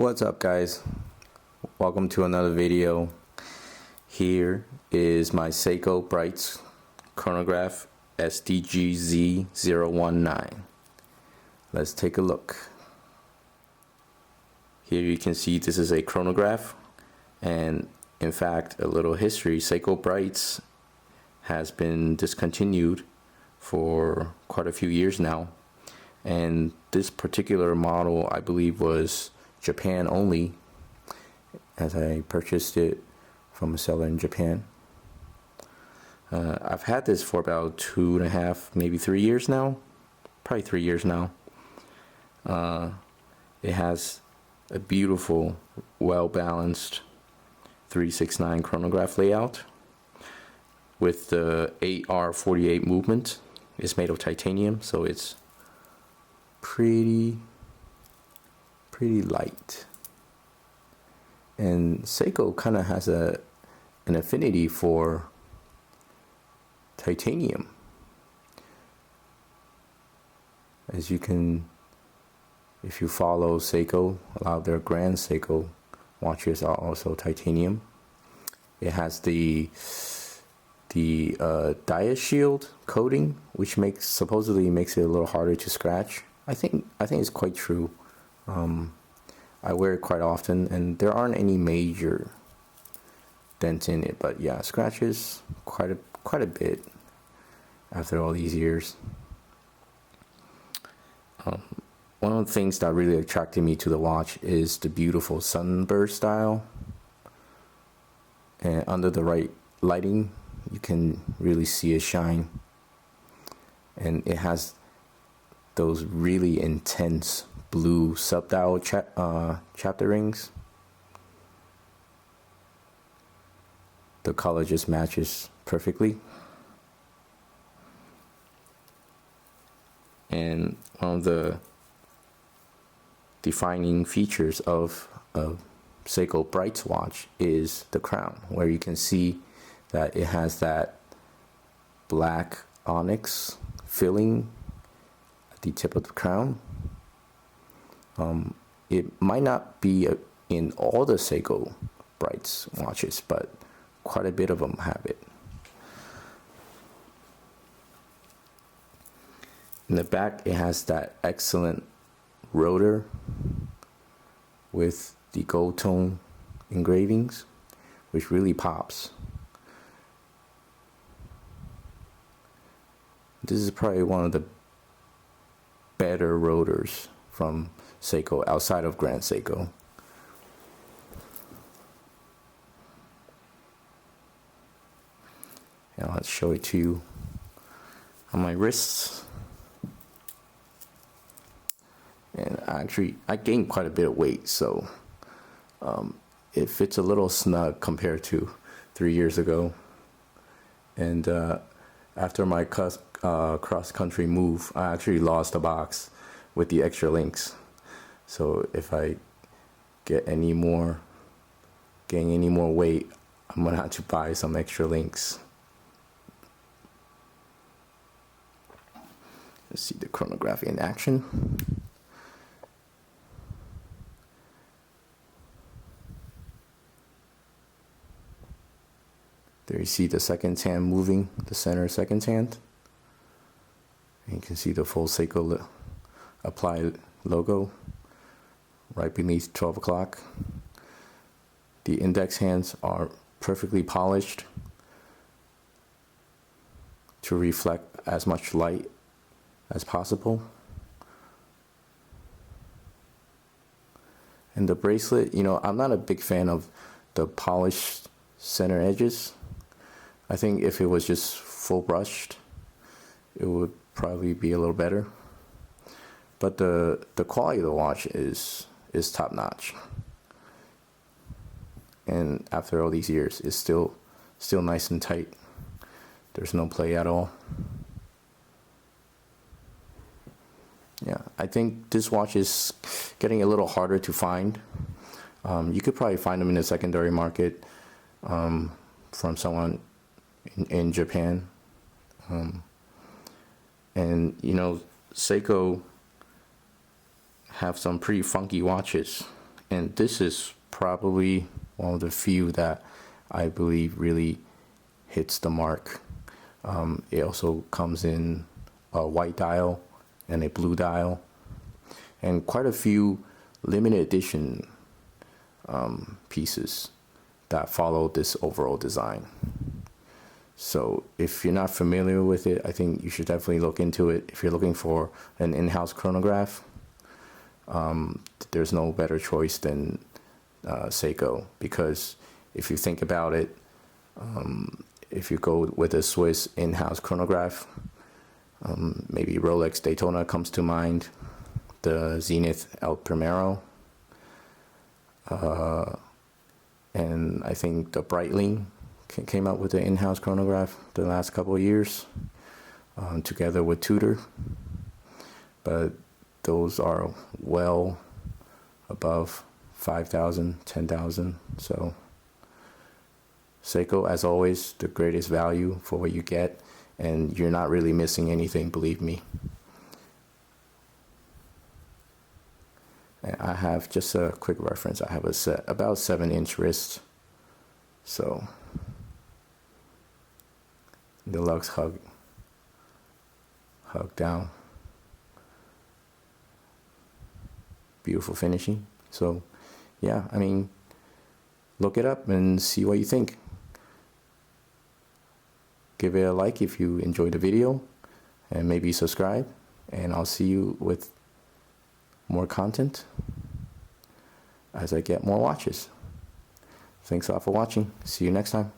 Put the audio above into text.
What's up, guys? Welcome to another video. Here is my Seiko Brightz Chronograph SDGZ019. Let's take a look. Here you can see this is a chronograph, and in fact, a little history. Seiko Brightz has been discontinued for quite a few years now, and this particular model, I believe, was Japan only, as I purchased it from a seller in Japan. I've had this for about 2.5, maybe 3 years now, probably 3 years now. It has a beautiful, well-balanced 369 chronograph layout with the 8R48 movement. It's made of titanium, so it's pretty light. And Seiko kind of has an affinity for titanium. As you can, if you follow Seiko, a lot of their grand Seiko watches are also titanium. It has the Diashield coating, which supposedly makes it a little harder to scratch. I think it's quite true. I wear it quite often, and there aren't any major dents in it, but yeah, scratches quite a bit after all these years. One of the things that really attracted me to the watch is the beautiful Sunburst style, and under the right lighting you can really see it shine, and it has those really intense blue sub-dial chapter rings. The color just matches perfectly. And one of the defining features of a Seiko Brightz watch is the crown, where you can see that it has that black onyx filling at the tip of the crown. It might not be in all the Seiko Brightz watches, but quite a bit of them have it. In the back, it has that excellent rotor with the gold tone engravings, which really pops. This is probably one of the better rotors from Seiko outside of Grand Seiko. Now let's show it to you on my wrists. And I gained quite a bit of weight, so it fits a little snug compared to 3 years ago. And after my cross-country move, I actually lost a box with the extra links. So if I gain any more weight, I'm gonna have to buy some extra links. Let's see the chronograph in action. There you see the second hand moving, the center second hand. And you can see the full Seiko applied logo right beneath 12 o'clock. The index hands are perfectly polished to reflect as much light as possible. And the bracelet, I'm not a big fan of the polished center edges. I think if it was just full brushed, it would probably be a little better. But the quality of the watch is top notch. And after all these years, it's still nice and tight. There's no play at all. Yeah, I think this watch is getting a little harder to find. You could probably find them in the secondary market from someone in Japan. And Seiko have some pretty funky watches And this is probably one of the few that I believe really hits the mark. It also comes in a white dial and a blue dial, and quite a few limited edition pieces that follow this overall design. So if you're not familiar with it, I think you should definitely look into it. If you're looking for an in-house chronograph, there's no better choice than Seiko, because if you think about it, if you go with a Swiss in-house chronograph, maybe Rolex Daytona comes to mind, the Zenith El Primero, and I think the Breitling came out with the in-house chronograph the last couple of years, together with Tudor. But those are well above 5,000, 10,000. So Seiko, as always, the greatest value for what you get, and you're not really missing anything, believe me. And I have just a quick reference. I have a set about 7-inch wrist, so deluxe hug down, beautiful finishing. So yeah, I mean, look it up and see what you think. Give it a like if you enjoyed the video, and maybe subscribe, and I'll see you with more content as I get more watches. Thanks a lot for watching. See you next time.